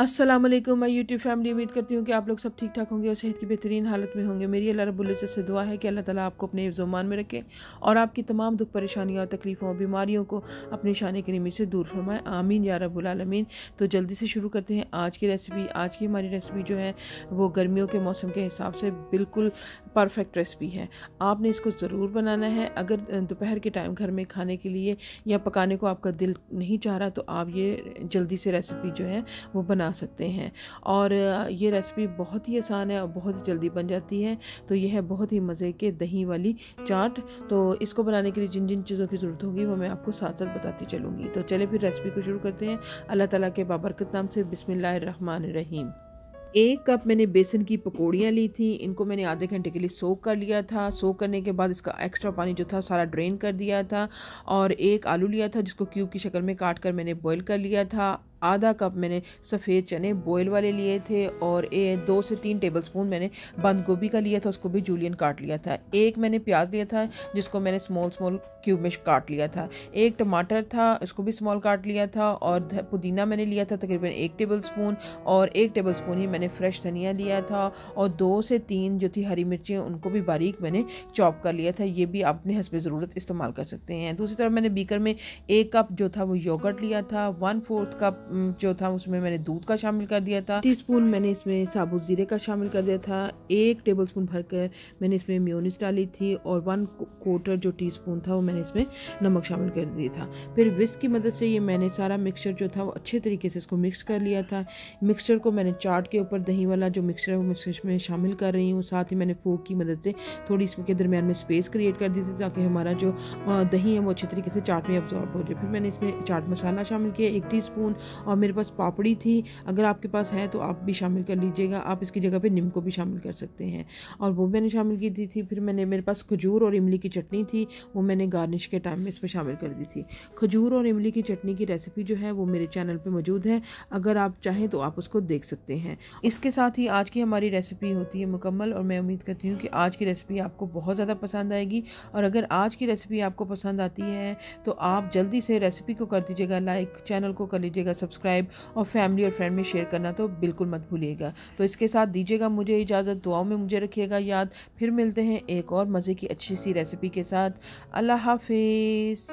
अस्सलाम वालेकुम my YouTube family. उम्मीद करती हूँ कि आप लोग सब ठीक ठाक होंगे और सेहत की बेहतरीन हालत में होंगे। मेरी अल्लाह रब्बुल इज़्ज़त से दुआ है कि अल्लाह ताला आपको अपने ज़ुबान में रखे और आपकी तमाम दुख परेशानियाँ और तकलीफ़ों और बीमारियों को अपनी शान करीमी से दूर फरमाए, आमीन या रब्बुल आलमीन। तो जल्दी से शुरू करते हैं आज की रेसिपी। आज की हमारी रेसिपी जो है वो गर्मियों के मौसम के हिसाब से बिल्कुल परफेक्ट रेसिपी है। आपने इसको ज़रूर बनाना है। अगर दोपहर के टाइम घर में खाने के लिए या पकाने को आपका दिल नहीं चाह रहा तो आप ये जल्दी से रेसिपी जो है वो बना सकते हैं। और ये रेसिपी बहुत ही आसान है और बहुत ही जल्दी बन जाती है। तो यह है बहुत ही मज़े के दही वाली चाट। तो इसको बनाने के लिए जिन जिन चीज़ों की ज़रूरत होगी वो मैं आपको साथ साथ बताती चलूँगी। तो चलिए फिर रेसिपी को शुरू करते हैं अल्लाह ताला के बाबरकत नाम से। बिस्मिल्लाहिर्रहमानिर्रहीम। 1 कप मैंने बेसन की पकौड़ियाँ ली थी। इनको मैंने आधे घंटे के लिए सोक कर लिया था। सोक करने के बाद इसका एक्स्ट्रा पानी जो था सारा ड्रेन कर दिया था। और 1 आलू लिया था जिसको क्यूब की शक्ल में काट कर मैंने बॉईल कर लिया था। आधा कप मैंने सफ़ेद चने बॉयल वाले लिए थे और 2 से 3 टेबलस्पून मैंने बंद गोभी का लिया था, उसको भी जूलियन काट लिया था। 1 मैंने प्याज लिया था जिसको मैंने स्मॉल क्यूब में काट लिया था। 1 टमाटर था, इसको भी स्मॉल काट लिया था। और पुदीना मैंने लिया था तकरीबन 1 टेबलस्पून और 1 टेबलस्पून ही मैंने फ्रेश धनिया लिया था। और 2 से 3 जो थी हरी मिर्चें उनको भी बारीक मैंने चॉप कर लिया था। ये भी अपने हस्बे ज़रूरत इस्तेमाल कर सकते हैं। दूसरी तरफ मैंने बीकर में 1 कप जो था वो योगर्ट लिया था। 1/4 कप जो था उसमें मैंने दूध का शामिल कर दिया था। टीस्पून मैंने इसमें साबुत ज़ीरे का शामिल कर दिया था। 1 टेबलस्पून भरकर मैंने इसमें मेयोनीज डाली थी और 1/4 जो टीस्पून था वो मैंने इसमें नमक शामिल कर दिया था। फिर विस्क की मदद से ये मैंने सारा मिक्सचर जो था वो अच्छे तरीके से इसको मिक्स कर लिया था। मिक्सचर को मैंने चाट के ऊपर दही वाला जो मिक्सचर है वो मिक्सचर में शामिल कर रही हूँ। साथ ही मैंने फोक की मदद से थोड़ी इसमें के दरमियान में स्पेस क्रिएट कर दी थी ताकि हमारा जो दही है वो अच्छे तरीके से चाट में अब्जॉर्ब हो जाए। फिर मैंने इसमें चाट मसाला शामिल किया 1 टीस्पून। और मेरे पास पापड़ी थी, अगर आपके पास है तो आप भी शामिल कर लीजिएगा। आप इसकी जगह पे नींबू को भी शामिल कर सकते हैं और वो मैंने शामिल की दी थी। फिर मेरे पास खजूर और इमली की चटनी थी, वो मैंने गार्निश के टाइम में इसमें शामिल कर दी थी। खजूर और इमली की चटनी की रेसिपी जो है वो मेरे चैनल पे मौजूद है, अगर आप चाहें तो आप उसको देख सकते हैं। इसके साथ ही आज की हमारी रेसिपी होती है मुकम्मल और मैं उम्मीद करती हूँ कि आज की रेसिपी आपको बहुत ज़्यादा पसंद आएगी। और अगर आज की रेसिपी आपको पसंद आती है तो आप जल्दी से रेसिपी को कर दीजिएगा लाइक, चैनल को कर लीजिएगा सब्सक्राइब और फैमिली और फ्रेंड में शेयर करना तो बिल्कुल मत भूलिएगा। तो इसके साथ दीजिएगा मुझे इजाज़त, दुआओं में मुझे रखिएगा याद। फिर मिलते हैं एक और मज़े की अच्छी सी रेसिपी के साथ। अल्लाह हाफिज़।